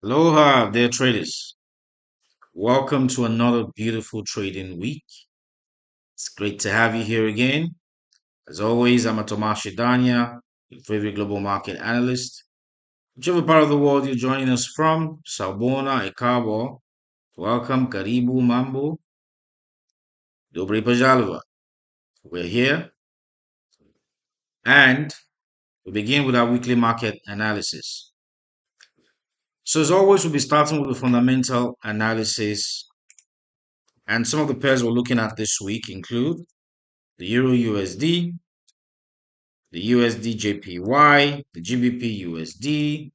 Aloha, dear traders. Welcome to another beautiful trading week. It's great to have you here again. As always, I'm Tomas Shidanya, your favorite global market analyst. Whichever part of the world you're joining us from, Sabona, Ekabo, welcome, Karibu, Mambo, Dobre Pajalva. We're here and we begin with our weekly market analysis. So, as always, we'll be starting with the fundamental analysis. And some of the pairs we're looking at this week include the Euro USD, the USD JPY, the GBP USD.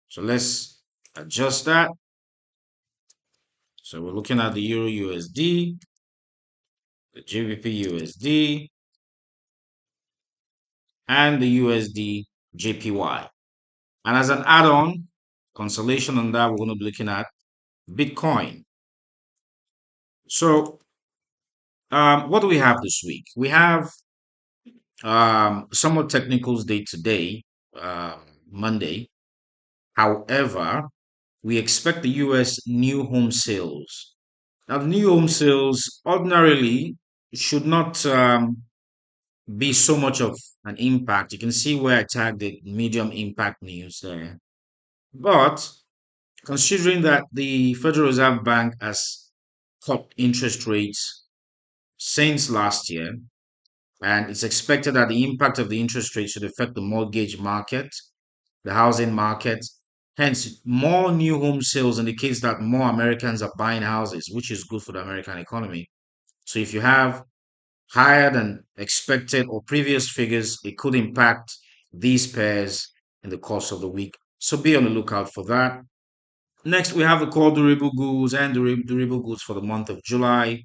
So let's adjust that. So we're looking at the Euro USD, the GBP USD, and the USD JPY. And as an add-on, consolation on that, we're going to be looking at Bitcoin. So what do we have this week? We have somewhat technicals day today, Monday. However, we expect the US new home sales. Now, the new home sales ordinarily should not be so much of an impact. You can see where I tagged the medium impact news there. But considering that the Federal Reserve Bank has cut interest rates since last year, and it's expected that the impact of the interest rate should affect the mortgage market, the housing market. Hence, more new home sales indicates that more Americans are buying houses, which is good for the American economy. So if you have higher than expected or previous figures, it could impact these pairs in the course of the week. So be on the lookout for that. Next, we have the core durable goods and durable goods for the month of July,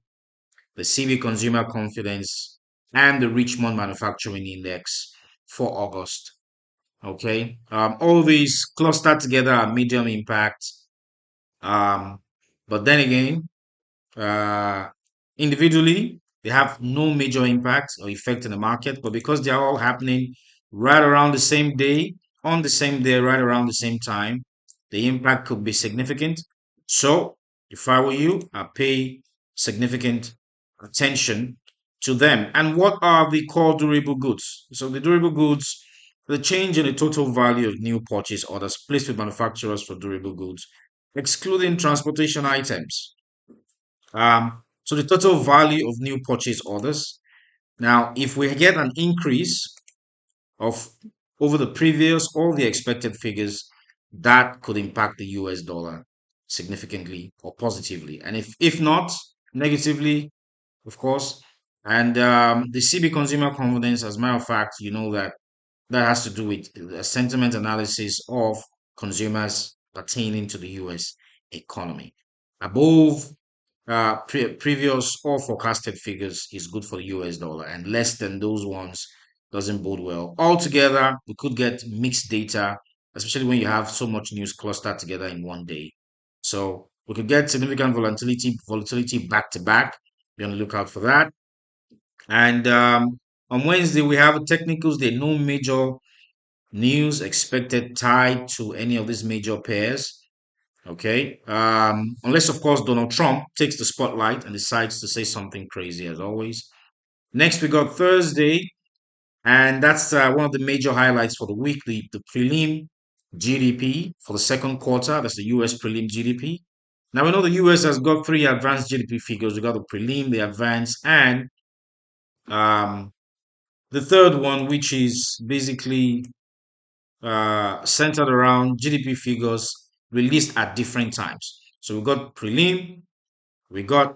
the CB consumer confidence, and the Richmond manufacturing index for August. Okay, all these clustered together are medium impact. Um, but then again, uh, individually, they have no major impact or effect in the market, but because they are all happening right around the same day, on the same day, right around the same time, the impact could be significant. So, if I were you, I pay significant attention to them. And what are the core durable goods? So, the durable goods, the change in the total value of new purchase orders placed with manufacturers for durable goods, excluding transportation items. So the total value of new purchase orders. Now, if we get an increase of over the previous or the expected figures, that could impact the US dollar significantly or positively. And if not, negatively, of course. And the CB consumer confidence, as a matter of fact, you know that that has to do with a sentiment analysis of consumers pertaining to the US economy. Above previous or forecasted figures is good for the US dollar, and less than those ones doesn't bode well. Altogether, we could get mixed data, especially when you have so much news clustered together in one day. So we could get significant volatility back to back. Be on the lookout for that. And on Wednesday, we have technicals. There are no major news expected tied to any of these major pairs. Okay. Unless, of course, Donald Trump takes the spotlight and decides to say something crazy, as always. Next, we got Thursday, and that's one of the major highlights for the week, the prelim GDP for the second quarter. That's the US prelim GDP. Now, we know the US has got three advanced GDP figures. We got the prelim, the advanced, and um, the third one, which is basically centered around GDP figures released at different times. So we got prelim, we got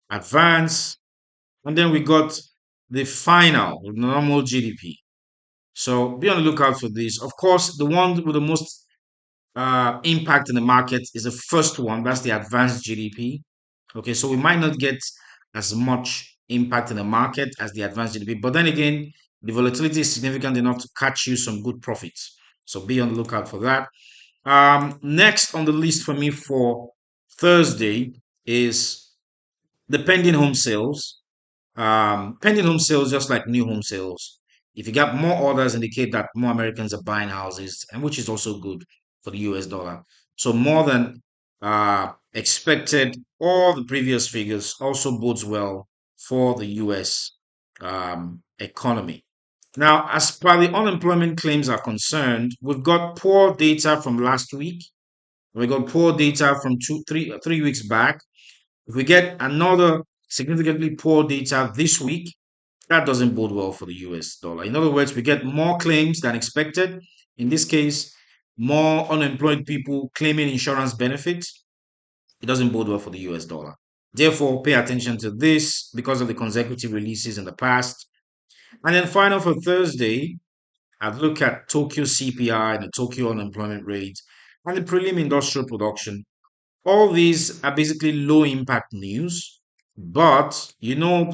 advanced, and then we got the final, normal GDP. So be on the lookout for this. Of course, the one with the most impact in the market is the first one. That's the advanced GDP. Okay, so we might not get as much impact in the market as the advanced GDP, but then again, the volatility is significant enough to catch you some good profits. So be on the lookout for that. Next on the list for me for Thursday is the pending home sales. Pending home sales, just like new home sales. If you got more orders, indicate that more Americans are buying houses, and which is also good for the US dollar. So more than expected. All the previous figures also bodes well for the US economy. Now, as far the unemployment claims are concerned, we've got poor data from last week. We got poor data from 3 weeks back. If we get another significantly poor data this week, that doesn't bode well for the US dollar. In other words, we get more claims than expected. In this case, more unemployed people claiming insurance benefits. It doesn't bode well for the US dollar. Therefore, pay attention to this because of the consecutive releases in the past. And then final for Thursday, I'd look at Tokyo CPI and the Tokyo unemployment rate and the prelim industrial production. All these are basically low impact news, but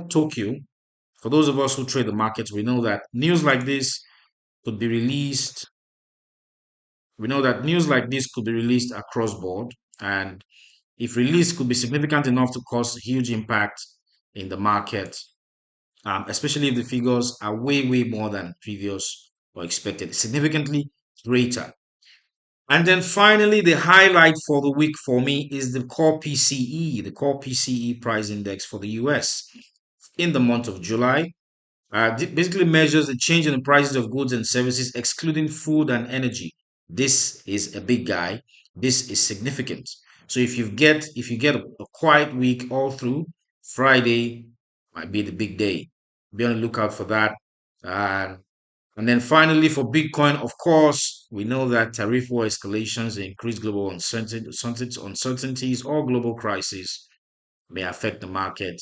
Tokyo, for those of us who trade the markets, we know that news like this could be released. We know that news like this could be released across board, and if released, could be significant enough to cause huge impact in the market, especially if the figures are way, way more than previous or expected, significantly greater. And then finally, the highlight for the week for me is the core PCE, the core PCE price index for the US in the month of July. Basically measures the change in the prices of goods and services, excluding food and energy. This is a big guy. This is significant. So if you get a quiet week all through, Friday might be the big day. Be on the lookout for that. Uh, and then finally, for Bitcoin, of course, we know that tariff war escalations, increased global uncertainties, or global crises may affect the market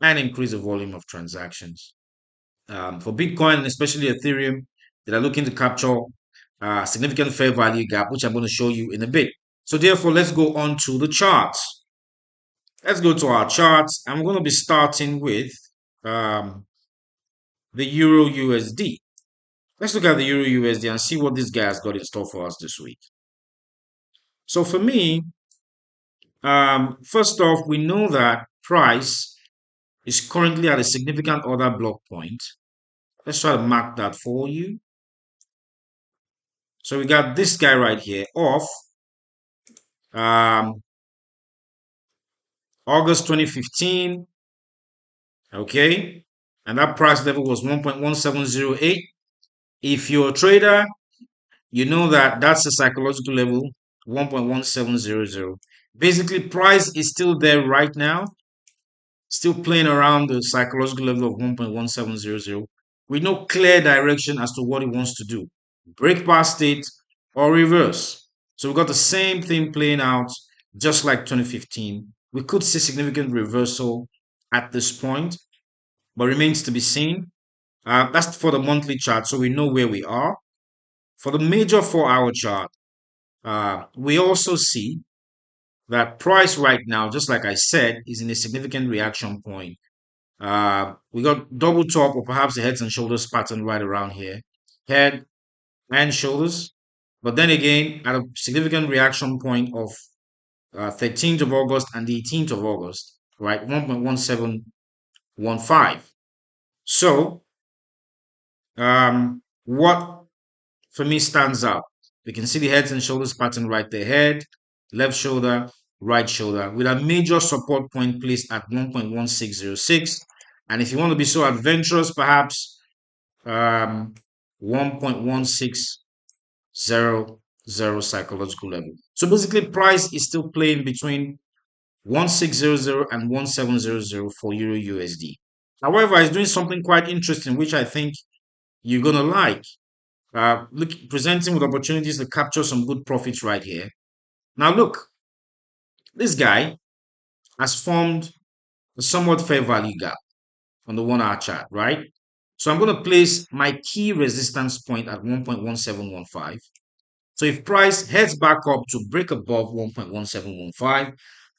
and increase the volume of transactions. For Bitcoin and especially Ethereum, that are looking to capture significant fair value gap, which I'm going to show you in a bit. So therefore, let's go on to the charts. Let's go to our charts. I'm going to be starting with um, the Euro USD. Let's look at the Euro USD and see what this guy has got in store for us this week. So for me, first off, we know that price is currently at a significant order block point. Let's try to mark that for you. So we got this guy right here off um, August 2015. Okay. And that price level was 1.1708. If you're a trader, you know that that's a psychological level, 1.1700. Basically, price is still there right now, still playing around the psychological level of 1.1700 with no clear direction as to what it wants to do. Break past it or reverse. So we got the same thing playing out just like 2015. We could see significant reversal at this point, but remains to be seen. That's for the monthly chart, so we know where we are. For the major 4 hour chart, we also see that price right now, just like I said, is in a significant reaction point. We got double top or perhaps the heads and shoulders pattern right around here, head and shoulders. But then again, at a significant reaction point of 13th of August and the 18th of August, right? 1.1715. So, what for me stands out? We can see the heads and shoulders pattern right there. Head, left shoulder, right shoulder, with a major support point placed at 1.1606. And if you want to be so adventurous, perhaps 1.1600 psychological level. So basically, price is still playing between 1600 and 1700 for Euro USD. However, it's doing something quite interesting, which I think you're gonna like. Look, presenting with opportunities to capture some good profits right here. Now, look, this guy has formed a somewhat fair value gap on the 1 hour chart, right? So I'm going to place my key resistance point at 1.1715. So if price heads back up to break above 1.1715,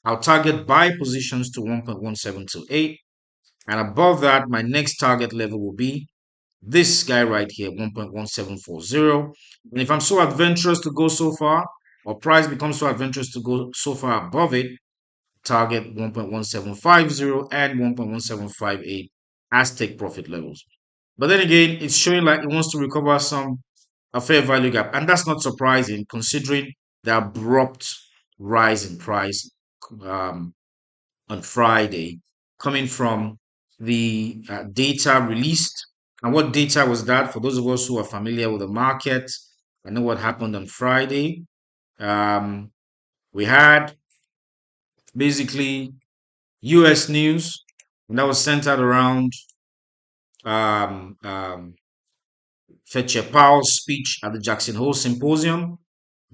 I'll target buy positions to 1.1728. And above that, my next target level will be this guy right here, 1.1740. And if I'm so adventurous to go so far, or price becomes so adventurous to go so far above it, target 1.1750 and 1.1758 as take profit levels. But then again, it's showing like it wants to recover some a fair value gap, and that's not surprising considering the abrupt rise in price um, on Friday, coming from the data released. And what data was that? For those of us who are familiar with the market, I know what happened on Friday. Um, we had basically US news, and that was centered around um, um, Fetcher Powell's speech at the Jackson Hole Symposium,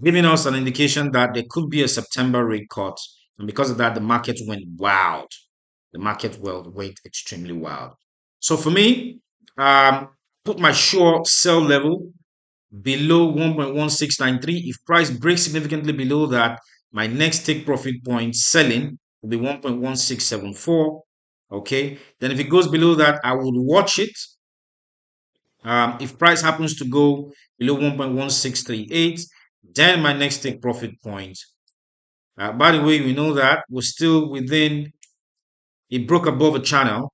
giving us an indication that there could be a September rate cut. And because of that, the market went wild. The market went extremely wild. So for me, put my short sell level below 1.1693. If price breaks significantly below that, my next take profit point selling will be 1.1674. Okay. Then if it goes below that, I would watch it. If price happens to go below 1.1638, then my next take profit point. By the way, we know that we're still within, it broke above a channel.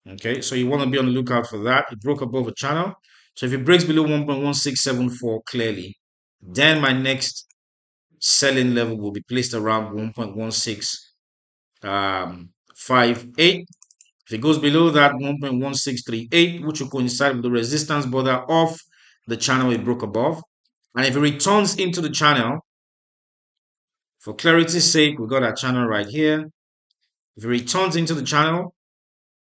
Okay, so you want to be on the lookout for that. It broke above a channel. So if it breaks below 1.1674 clearly, then my next selling level will be placed around 1.1658. If it goes below that 1.1638, which will coincide with the resistance border of the channel it broke above, and if it returns into the channel, for clarity's sake, we got our channel right here. If it returns into the channel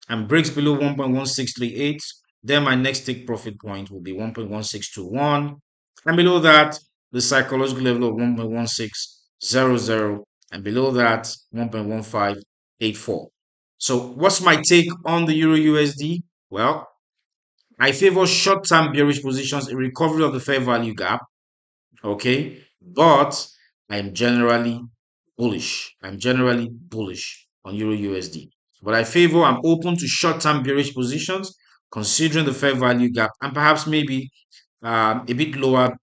and breaks below 1.1638, then my next take profit point will be 1.1621. And below that, the psychological level of 1.1600, and below that, 1.1584. So what's my take on the Euro USD? Well, I favor short-term bearish positions in recovery of the fair value gap. Okay, but I'm generally bullish. I'm generally bullish on Euro USD. But I'm open to short-term bearish positions considering the fair value gap and perhaps maybe a bit lower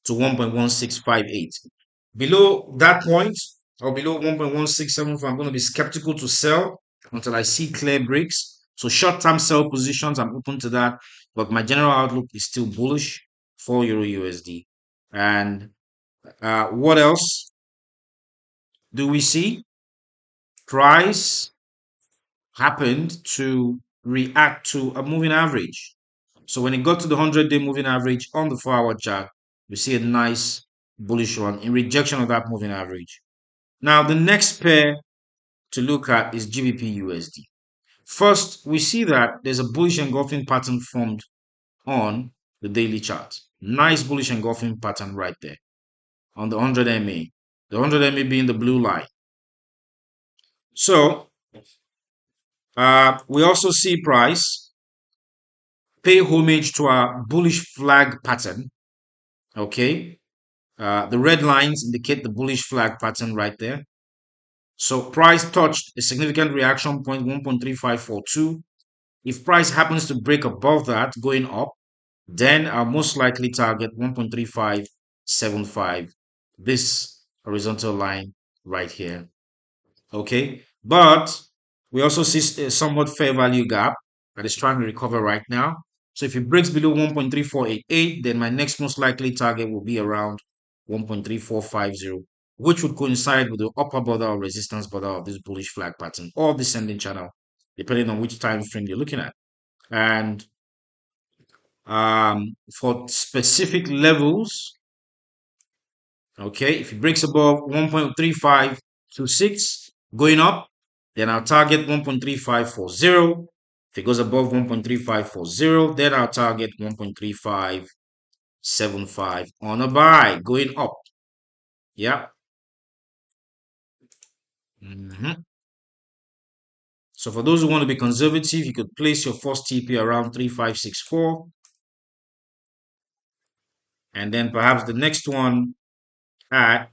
to 1.1658. Below that point or below 1.1674, I'm going to be skeptical to sell until I see clear breaks. So short-term sell positions, I'm open to that, but my general outlook is still bullish for Euro USD. And what else do we see? Price happened to react to a moving average. So when it got to the 100-day moving average on the 4-hour chart, we see a nice bullish run in rejection of that moving average. Now, the next pair to look at is GBP USD. First, we see that there's a bullish engulfing pattern formed on the daily chart. Nice bullish engulfing pattern right there on the 100 MA. The 100 MA being the blue line. So, we also see price pay homage to our bullish flag pattern. Okay. The red lines indicate the bullish flag pattern right there. So price touched a significant reaction point 1.3542. If price happens to break above that going up, then I'll most likely target 1.3575, this horizontal line right here. Okay, but we also see a somewhat fair value gap that is trying to recover right now. So if it breaks below 1.3488, then my next most likely target will be around 1.3450, which would coincide with the upper border or resistance border of this bullish flag pattern or descending channel, depending on which time frame you're looking at. And for specific levels, okay, if it breaks above 1.3526 going up, then I'll target 1.3540. If it goes above 1.3540, then I'll target 1.3575 on a buy going up. Yeah. So for those who want to be conservative, you could place your first TP around 3564. And then perhaps the next one at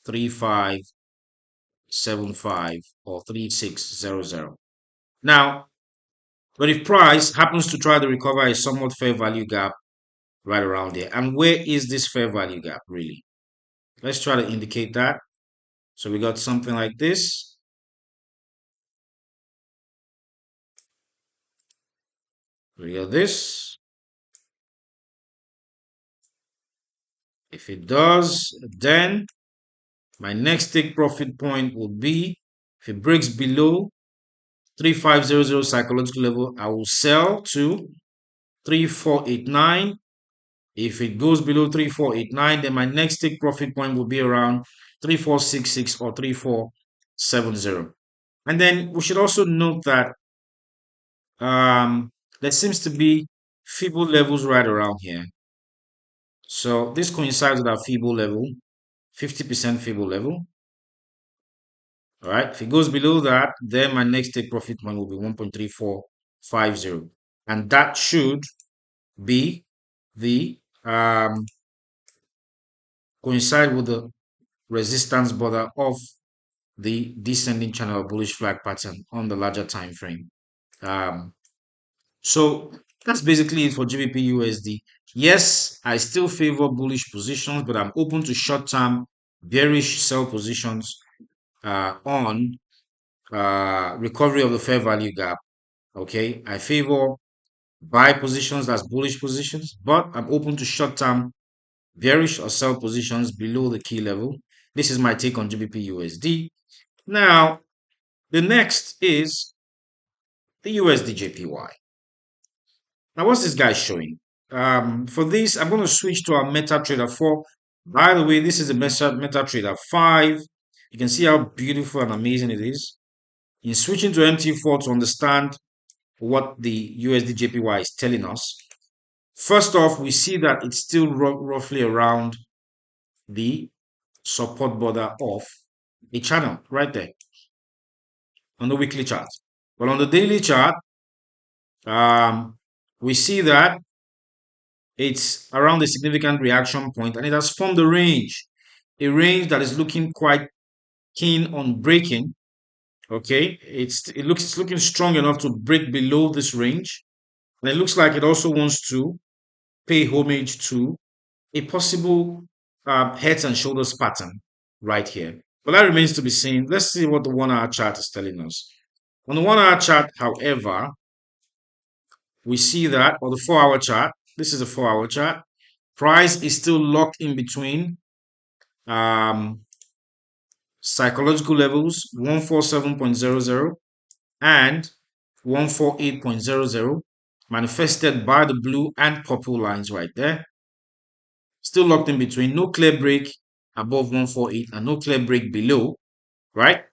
3575 or 3600. Now, but if price happens to try to recover a somewhat fair value gap right around there, and where is this fair value gap really? Let's try to indicate that. So we got something like this. We got this. If it does, then my next take profit point would be if it breaks below 3500 psychological level, I will sell to 3489. If it goes below 3489, then my next take profit point will be around 3466 or 3470. And then we should also note that there seems to be feeble levels right around here. So this coincides with our feeble level, 50% feeble level. All right. If it goes below that, then my next take profit point will be 1.3450. And that should be the coincide with the resistance border of the descending channel bullish flag pattern on the larger time frame. Um, so that's basically it for GBP USD. Yes, I still favor bullish positions, but I'm open to short-term bearish sell positions on recovery of the fair value gap. Okay, I favor buy positions as bullish positions, but I'm open to short-term bearish or sell positions below the key level. This is my take on GBP USD. Now, the next is the USD JPY. Now, what's this guy showing? For this, I'm going to switch to our MetaTrader 4. By the way, this is the MetaTrader 5. You can see how beautiful and amazing it is. In switching to MT4 to understand what the USD JPY is telling us, first off, we see that it's still roughly around the support border of a channel right there on the weekly chart. But on the daily chart, um, we see that it's around a significant reaction point and it has formed a range that is looking quite keen on breaking. Okay, it's looking strong enough to break below this range, and it looks like it also wants to pay homage to a possible heads and shoulders pattern right here. But that remains to be seen. Let's see what the 1 hour chart is telling us. On the 1 hour chart, however, we see that, or the 4 hour chart, this is a 4 hour chart, price is still locked in between um, psychological levels 147.00 and 148.00, manifested by the blue and purple lines right there. Still locked in between, no clear break above 148 and no clear break below, right?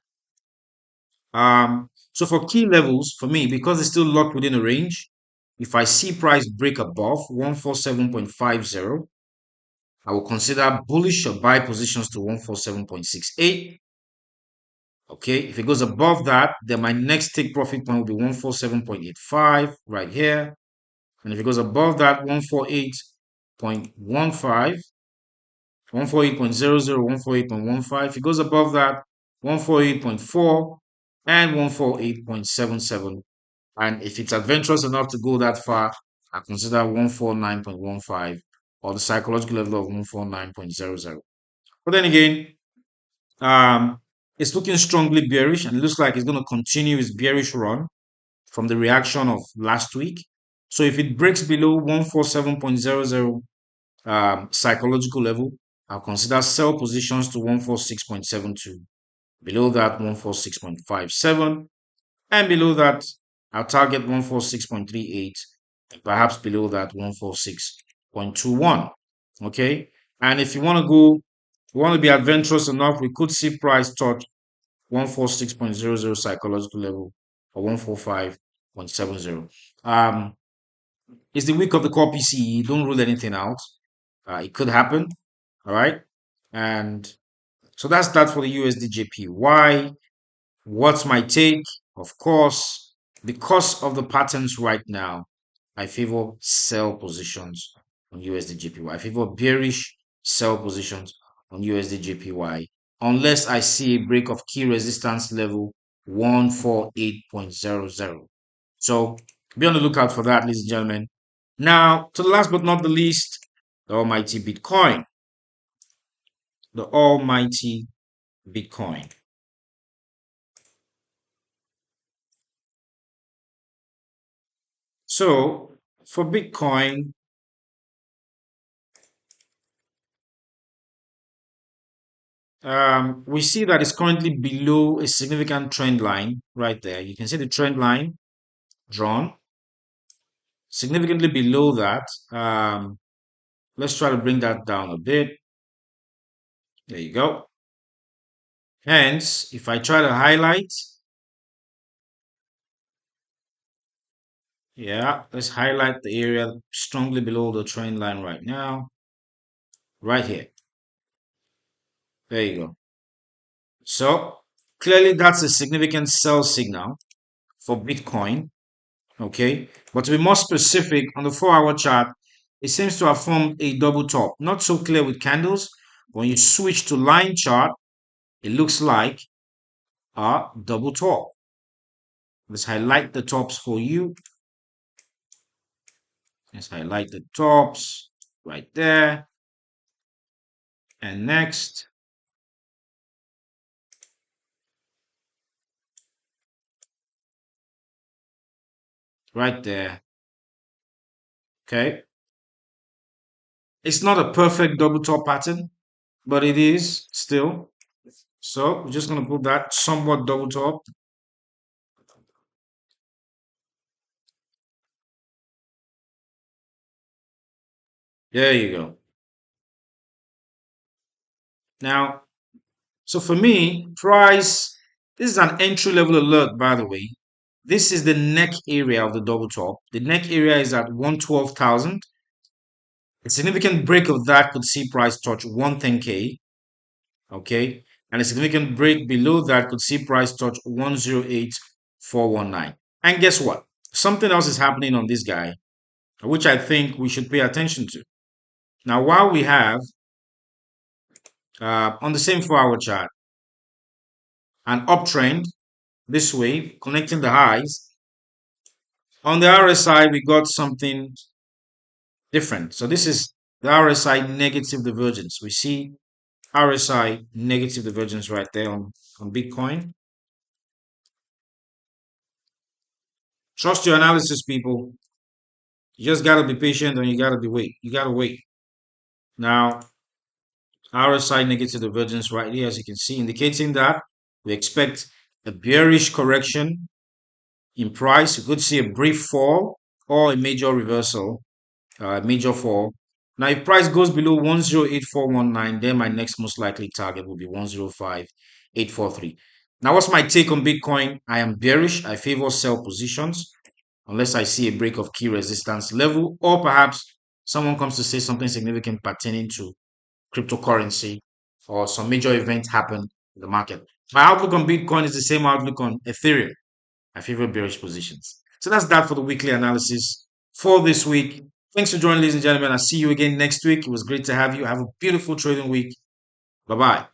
So for key levels, for me, because it's still locked within a range, if I see price break above 147.50, I will consider bullish or buy positions to 147.68. Okay, if it goes above that, then my next take profit point will be 147.85 right here. And if it goes above that, 148.15, 148.00, 148.15. If it goes above that, 148.4 and 148.77. And if it's adventurous enough to go that far, I consider 149.15 or the psychological level of 149.00. But then again, um, it's looking strongly bearish and it looks like it's going to continue its bearish run from the reaction of last week. So if it breaks below 147.00 psychological level, I'll consider sell positions to 146.72. Below that, 146.57. And below that, I'll target 146.38. Perhaps below that, 146.21. Okay. And if you want to go, you want to be adventurous enough, we could see price touch 146.00 psychological level or 145.70. It's the week of the core PCE. Don't rule anything out. It could happen. All right. And so that's that for the USD JPY. What's my take? Of course, because of the patterns right now, I favor sell positions on USD JPY. I favor bearish sell positions on USD JPY unless I see a break of key resistance level 148.00. So be on the lookout for that, ladies and gentlemen. Now, to the last but not the least, the almighty Bitcoin. The almighty Bitcoin. So for Bitcoin, we see that it's currently below a significant trend line right there. You can see the trend line drawn significantly below that. Let's try to bring that down a bit. There you go. Hence, if I try to highlight, yeah, let's highlight the area strongly below the trend line right now, right here. There you go. So clearly that's a significant sell signal for Bitcoin. Okay. But to be more specific, on the 4-hour chart, it seems to have formed a double top. Not so clear with candles. When you switch to line chart, it looks like a double top. Let's highlight the tops for you. Let's highlight the tops right there. And next, right there. Okay. It's not a perfect double top pattern, but it is still. So we're just going to put that somewhat double top. There you go. Now, so for me, price, this is an entry level alert, by the way. This is the neck area of the double top. The neck area is at 112,000. A significant break of that could see price touch 110K. Okay. And a significant break below that could see price touch 108,419. And guess what? Something else is happening on this guy, which I think we should pay attention to. Now, while we have on the same 4-hour chart an uptrend this way, connecting the highs, on the RSI, we got something different. So this is the RSI negative divergence. We see RSI negative divergence right there on Bitcoin. Trust your analysis, people. You just gotta be patient and you gotta be wait. You gotta wait. Now, RSI negative divergence right here, as you can see, indicating that we expect a bearish correction in price. We could see a brief fall or a major reversal, major fall. Now, if price goes below 108,419, then my next most likely target will be 105,843. Now, what's my take on Bitcoin? I am bearish. I favor sell positions unless I see a break of key resistance level, or perhaps someone comes to say something significant pertaining to cryptocurrency or some major event happen in the market. My outlook on Bitcoin is the same outlook on Ethereum. I favor bearish positions. So that's that for the weekly analysis for this week. Thanks for joining, ladies and gentlemen. I'll see you again next week. It was great to have you. Have a beautiful trading week. Bye bye.